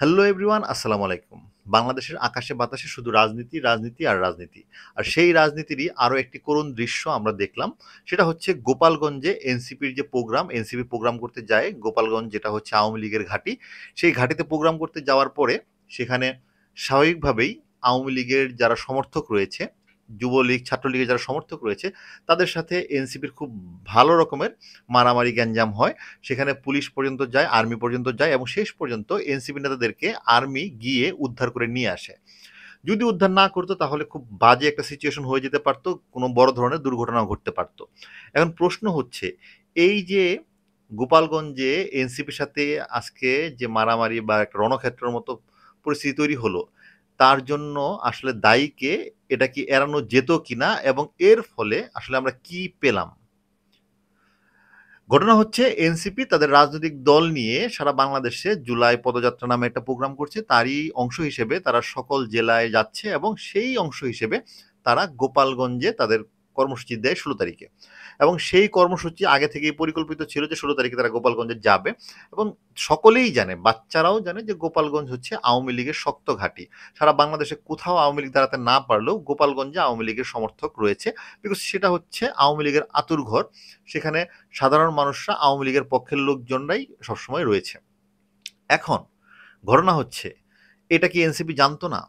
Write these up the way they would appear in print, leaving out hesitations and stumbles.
Hello everyone, আসসালামু আলাইকুম। বাংলাদেশের আকাশে বাতাসে শুধু রাজনীতি, রাজনীতি আর রাজনীতি। আর সেই রাজনীতিরই আরো একটি করুণ দৃশ্য আমরা দেখলাম। সেটা হচ্ছে গোপালগঞ্জে এনসিপির যে প্রোগ্রাম, এনসিপি প্রোগ্রাম করতে যায় গোপালগঞ্জ, যেটা হচ্ছে আওয়ামী লীগের ঘাঁটি। সেই ঘাঁটিতে প্রোগ্রাম করতে যাওয়ার পরে সেখানে স্বাভাবিকভাবেই আওয়ামী লীগের যারা সমর্থক রয়েছে, যুবলীগ, ছাত্রলীগের যারা সমর্থক রয়েছে, তাদের সাথে এনসিপির খুব ভালো রকমের মারামারি গ্যাঞ্জাম হয়। সেখানে পুলিশ পর্যন্ত যায়, আর্মি পর্যন্ত যায় এবং শেষ পর্যন্ত এনসিপি নেতাদেরকে আর্মি গিয়ে উদ্ধার করে নিয়ে আসে। যদি উদ্ধার না করতো তাহলে খুব বাজে একটা সিচুয়েশন হয়ে যেতে পারতো, কোনো বড় ধরনের দুর্ঘটনা ঘটতে পারতো। এখন প্রশ্ন হচ্ছে, এই যে গোপালগঞ্জে এনসিপির সাথে আজকে যে মারামারি বা একটা রণক্ষেত্রের মতো পরিস্থিতি তৈরি হলো, তার জন্য আসলে দায়ী কে? এটা কি এড়ানো যেত কিনা এবং এর ফলে আসলে আমরা কি পেলাম? ঘটনা হচ্ছে, এনসিপি তাদের রাজনৈতিক দল নিয়ে সারা বাংলাদেশে জুলাই পদযাত্রা নামে একটা প্রোগ্রাম করছে। তারই অংশ হিসেবে তারা সকল জেলায় যাচ্ছে এবং সেই অংশ হিসেবে তারা গোপালগঞ্জে তাদের কর্মসূচি দেয় 16 তারিখে। এবং সেই কর্মসূচি আগে থেকেই পরিকল্পিত ছিল যে 16 তারিখে তারা গোপালগঞ্জে যাবে। এবং সকলেই জানে, বাচ্চারাও জানে যে গোপালগঞ্জ হচ্ছে আওয়ামী লীগের শক্ত ঘাঁটি। সারা বাংলাদেশে কোথাও আওয়ামী লীগ দাঁড়াতে না পারলেও গোপালগঞ্জে আওয়ামী লীগের সমর্থক রয়েছে, বিকজ সেটা হচ্ছে আওয়ামী লীগের আতুরঘর। সেখানে সাধারণ মানুষরা আওয়ামী লীগের পক্ষের লোকজনরাই সবসময় রয়েছে। এখন ঘটনা হচ্ছে, এটা কি এনসিপি জানতো না?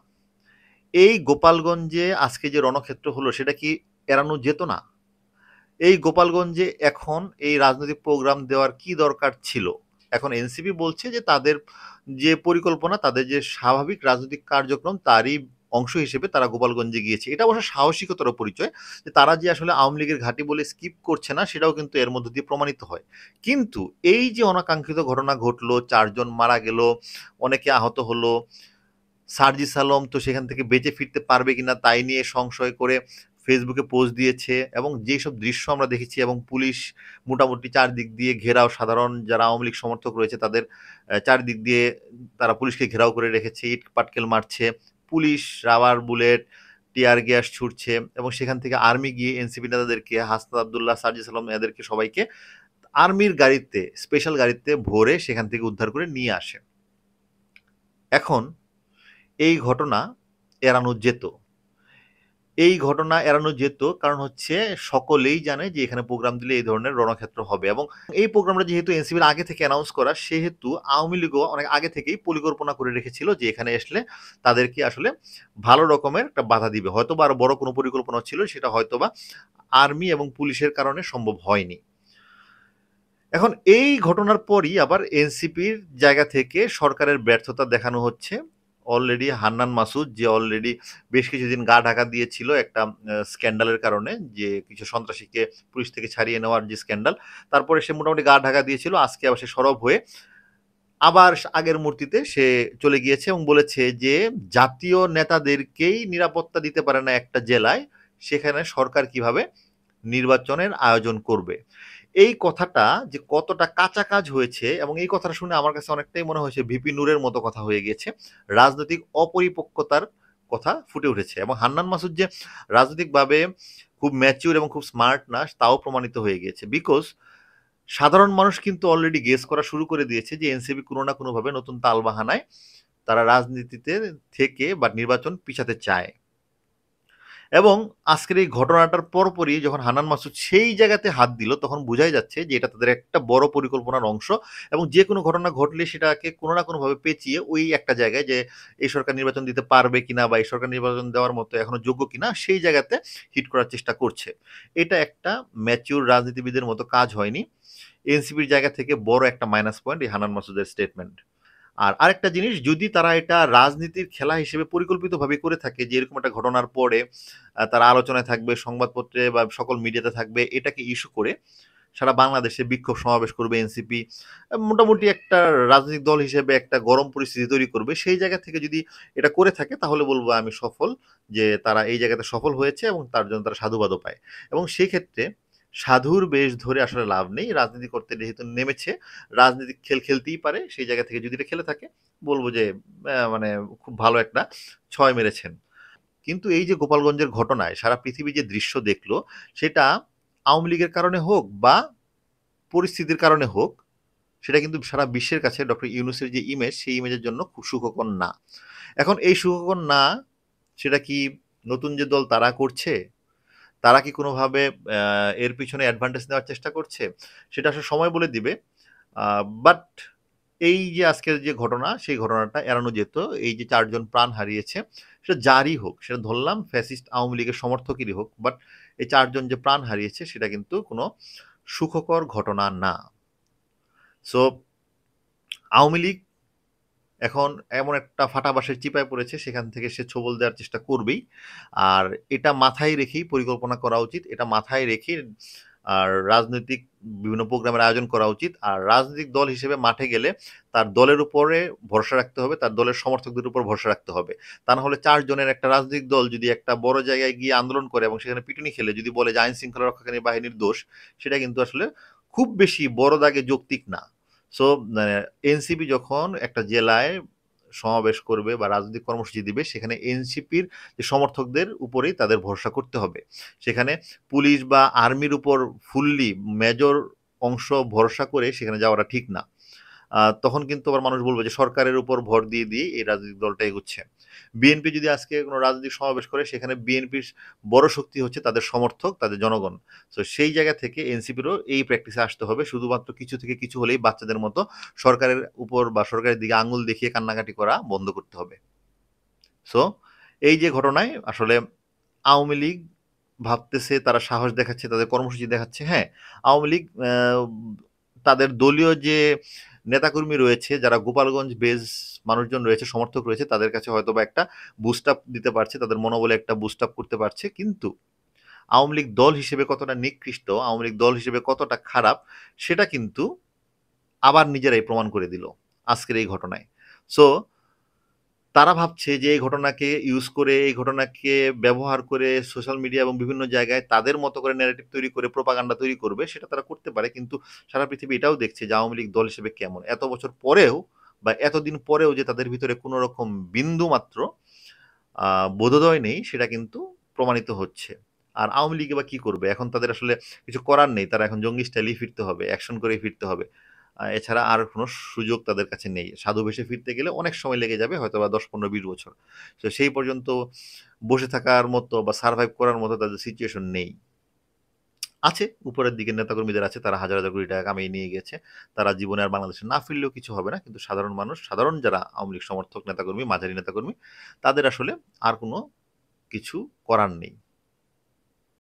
এই গোপালগঞ্জে আজকে যে রণক্ষেত্র হলো সেটা কি এড়ানো যেত না? এই গোপালগঞ্জে এখন এই রাজনৈতিক প্রোগ্রাম দেওয়ার কি দরকার ছিল? এখন এনসিপি বলছে যে তাদের যে পরিকল্পনা, তাদের যে স্বাভাবিক রাজনৈতিক কার্যক্রম, তারই অংশ হিসেবে তারা গোপালগঞ্জে গিয়েছে। এটা অবশ্য সাহসিকতার পরিচয়। যে তারা যে আসলে আওয়ামী লীগের ঘাঁটি বলে স্কিপ করছে না, সেটাও কিন্তু এর মধ্য দিয়ে প্রমাণিত হয়। কিন্তু এই যে অনাকাঙ্ক্ষিত ঘটনা ঘটলো, 4 জন মারা গেল, অনেকে আহত হলো, সার্জিস আলম তো সেখান থেকে বেঁচে ফিরতে পারবে কিনা তাই নিয়ে সংশয় করে ফেসবুকে পোস্ট দিয়েছে, এবং যেসব দৃশ্য আমরা দেখেছি, এবং পুলিশ মোটামুটি চারদিক দিয়ে ঘেরাও, সাধারণ যারা আওয়ামী লীগ সমর্থক রয়েছে তাদের চারদিক দিয়ে তারা পুলিশকে ঘেরাও করে রেখেছে, ইট পাটকেল মারছে, police rubber bullet, tear gas ছুটছে, এবং সেখান থেকে আর্মি গিয়ে এনসিপি নেতাদেরকে, হাসনাত আবদুল্লাহ, সার্জিস আলম এদেরকে সবাইকে আর্মির গাড়িতে, স্পেশাল গাড়িতে ভরে সেখান থেকে উদ্ধার করে নিয়ে আসে। এখন এই ঘটনা এড়ানো যেত। এই ঘটনা এড়ানো যেত, কারণ হচ্ছে সকলেই জানে যে এখানে প্রোগ্রাম দিলে এই ধরনের রণক্ষেত্র হবে। এবং এই প্রোগ্রামটা যেহেতু এনসিপির আগে থেকে অ্যানাউন্স করা, সেহেতু আওয়ামী লীগও অনেক আগে থেকেই পরিকল্পনা করে রেখেছিল যে এখানে আসলে তাদেরকে আসলে ভালো রকমের একটা বাধা দিবে। হয়তো বা আরো বড় কোনো পরিকল্পনা ছিল, সেটা হয়তো বা আর্মি এবং পুলিশের কারণে সম্ভব হয়নি। এখন এই ঘটনার পরই আবার এনসিপির জায়গা থেকে সরকারের ব্যর্থতা দেখানো হচ্ছে। অলরেডি হান্নান মাসুদ, যে অলরেডি বেশ কিছুদিন গা ঢাকা দিয়েছিল একটা স্ক্যান্ডালের কারণে, যে কিছু সন্ত্রাসীকে পুলিশ থেকে ছাড়িয়ে নেওয়ার যে স্ক্যান্ডাল, তারপরে সে মোটামুটি গা ঢাকা দিয়েছিল। আজকে আবার সে সরব হয়ে আবার আগের মূর্তিতে সে চলে গিয়েছে এবং বলেছে যে জাতীয় নেতাদেরকেই নিরাপত্তা দিতে পারে না একটা জেলায়, সেখানে সরকার কিভাবে নির্বাচনের আয়োজন করবে। এই কথাটা যে কতটা কাঁচা কাজ হয়েছে, এবং এই কথাটা শুনে আমার কাছে অনেকটাই মনে হয়েছে ভিপি নূরের মতো কথা হয়ে গেছে। রাজনৈতিক অপরিপক্কতার কথা ফুটে উঠেছে, এবং হান্নান মাসুদ যে রাজনৈতিকভাবে খুব ম্যাচিউর এবং খুব স্মার্ট না, তাও প্রমাণিত হয়ে গিয়েছে। বিকজ সাধারণ মানুষ কিন্তু অলরেডি গেস করা শুরু করে দিয়েছে যে এনসিপি কোনো না কোনোভাবে নতুন তালবাহানায় তারা রাজনীতিতে থেকে বা নির্বাচন পিছাতে চায়। এবং আজকের এই ঘটনাটার পরপরই যখন হান্নান মাসুদ সেই জায়গাতে হাত দিল, তখন বোঝাই যাচ্ছে যে এটা তাদের একটা বড় পরিকল্পনার অংশ। এবং যে কোনো ঘটনা ঘটলে সেটাকে কোনো না কোনোভাবে পেঁচিয়ে ওই একটা জায়গায়, যে এই সরকার নির্বাচন দিতে পারবে কিনা বা এই সরকার নির্বাচন দেওয়ার মতো এখনো যোগ্য কিনা, সেই জায়গাতে হিট করার চেষ্টা করছে। এটা একটা ম্যাচিউর রাজনীতিবিদের মতো কাজ হয়নি। এনসিপির জায়গা থেকে বড় একটা মাইনাস পয়েন্ট এই হান্নান মাসুদের স্টেটমেন্ট। আর আরেকটা জিনিস, যদি তারা এটা রাজনীতির খেলা হিসেবে পরিকল্পিতভাবে করে থাকে, যে এরকম একটা ঘটনার পরে তারা আলোচনায় থাকবে, সংবাদপত্রে বা সকল মিডিয়াতে থাকবে, এটাকে ইস্যু করে সারা বাংলাদেশে বিক্ষোভ সমাবেশ করবে এনসিপি, মোটামুটি একটা রাজনৈতিক দল হিসেবে একটা গরম পরিস্থিতি তৈরি করবে, সেই জায়গা থেকে যদি এটা করে থাকে তাহলে বলবো আমি সফল, যে তারা এই জায়গাতে সফল হয়েছে এবং তার জন্য তারা সাধুবাদও পায়। এবং সেই ক্ষেত্রে সাধুর বেশ ধরে আসলে লাভ নেই, রাজনীতি করতে যেহেতু নেমেছে, রাজনীতিক খেল খেলতেই পারে, সেই জায়গা থেকে যদি এটা খেলে থাকে বলবো যে মানে খুব ভালো একটা ছয় মেরেছেন। কিন্তু এই যে গোপালগঞ্জের ঘটনায় সারা পৃথিবী যে দৃশ্য দেখলো, সেটা আওয়ামী লীগের কারণে হোক বা পরিস্থিতির কারণে হোক, সেটা কিন্তু সারা বিশ্বের কাছে ডক্টর ইউনূসের যে ইমেজ, সেই ইমেজের জন্য খুব সুখকর না। এখন এই সুখকর না, সেটা কি নতুন যে দল তারা করছে? তারা কি কোনোভাবে এর পিছনে অ্যাডভান্টেজ নেওয়ার চেষ্টা করছে? সেটা আসলে সময় বলে দিবে। বাট এই যে আজকের যে ঘটনা, সেই ঘটনাটা এড়ানো যেত। এই যে ৪ জন প্রাণ হারিয়েছে, সেটা যারই হোক, সেটা ধরলাম ফ্যাসিস্ট আওয়ামী লীগের সমর্থকেরই হোক, বাট এই ৪ জন যে প্রাণ হারিয়েছে সেটা কিন্তু কোনো সুখকর ঘটনা না। সো আওয়ামী লীগ এখন এমন একটা ফাটা বাঁশের চিপায় পড়েছে, সেখান থেকে সে ছোবল দেওয়ার চেষ্টা করবেই। আর এটা মাথায় রেখেই পরিকল্পনা করা উচিত। এটা মাথায় রেখে আর রাজনৈতিক বিভিন্ন প্রোগ্রামের আয়োজন করা উচিত। আর রাজনৈতিক দল হিসেবে মাঠে গেলে তার দলের উপরে ভরসা রাখতে হবে, তার দলের সমর্থকদের উপর ভরসা রাখতে হবে। তা না হলে ৪ জনের একটা রাজনৈতিক দল যদি একটা বড় জায়গায় গিয়ে আন্দোলন করে এবং সেখানে পিটুনি খেলে যদি বলে যে আইন শৃঙ্খলা রক্ষাকারী বাহিনীর দোষ, সেটা কিন্তু আসলে খুব বেশি বড় দাগে যৌক্তিক না। সো এনসিপি যখন একটা জেলায় সমাবেশ করবে বা রাজনৈতিক কর্মসূচি দিবে, সেখানে এনসিপির যে সমর্থকদের উপরেই তাদের ভরসা করতে হবে। সেখানে পুলিশ বা আর্মির উপর ফুললি মেজর অংশ ভরসা করে সেখানে যাওয়াটা ঠিক না। তখন কিন্তু আবার মানুষ বলবে যে সরকারের উপর ভর দিয়ে দিয়ে এই রাজনৈতিক দলটা এগোচ্ছে। বিএনপি যদি আজকে কোনো রাজনৈতিক সমাবেশ করে, সেখানে বিএনপির বড় শক্তি হচ্ছে তাদের সমর্থক, তাদের জনগণ। তো সেই জায়গা থেকে এনসিপিরও এই প্র্যাকটিসে আসতে হবে, শুধুমাত্র কিছু থেকে কিছু হলেই বাচ্চাদের মতো সরকারের উপর বা সরকারের দিকে আঙুল দেখিয়ে কান্নাকাটি করা বন্ধ করতে হবে। সো এই যে ঘটনায় আসলে আওয়ামী লীগ ভাবতেছে তারা সাহস দেখাচ্ছে, তাদের কর্মসূচি দেখাচ্ছে। হ্যাঁ, আওয়ামী লীগ তাদের দলীয় যে নেতাকর্মী রয়েছে, যারা গোপালগঞ্জ বেস মানুষজন রয়েছে, সমর্থক রয়েছে, তাদের কাছে হয়তোবা একটা বুস্ট আপ দিতে পারছে, তাদের মনোবলে একটা বুস্ট আপ করতে পারছে। কিন্তু আওয়ামী লীগ দল হিসেবে কতটা নিকৃষ্ট, আওয়ামী লীগ দল হিসেবে কতটা খারাপ, সেটা কিন্তু আবার নিজেরাই প্রমাণ করে দিল আজকের এই ঘটনায়। সো তারা ভাবছে যে এই ঘটনাকে ইউজ করে, এই ঘটনাকে ব্যবহার করে সোশ্যাল মিডিয়া এবং বিভিন্ন জায়গায় তাদের মতো করে ন্যারেটিভ তৈরি করে প্রোপাগান্ডা তৈরি করবে, সেটা তারা করতে পারে। কিন্তু সারা পৃথিবী এটাও দেখছে যে আওয়ামী লীগ দল হিসেবে কেমন। এত বছর পরেও বা এতদিন পরেও যে তাদের ভিতরে কোনো রকম বিন্দু মাত্র বোধোদয় নেই, সেটা কিন্তু প্রমাণিত হচ্ছে। আর আওয়ামী লীগ বা কি করবে? এখন তাদের আসলে কিছু করার নেই। তারা এখন জঙ্গি স্টাইলেই ফিরতে হবে, অ্যাকশন করেই ফিরতে হবে। এছাড়া আর কোনো সুযোগ তাদের কাছে নেই। সাধু বেশে ফিরতে গেলে অনেক সময় লেগে যাবে, হয়তোবা ১০, ১৫, ২০ বছর। তো সেই পর্যন্ত বসে থাকার মতো বা সারভাইভ করার মতো তাদের সিচুয়েশন নেই। আছে, উপরের দিকের নেতাকর্মীদের আছে, তারা হাজার, হাজার কোটি টাকা কামিয়ে নিয়ে গেছে। তারা জীবনে আর বাংলাদেশে না ফিরলেও কিছু হবে না। কিন্তু সাধারণ মানুষ, সাধারণ যারা আওয়ামী লীগ সমর্থক নেতাকর্মী, মাঝারি নেতাকর্মী, তাদের আসলে আর কোনো কিছু করার নেই।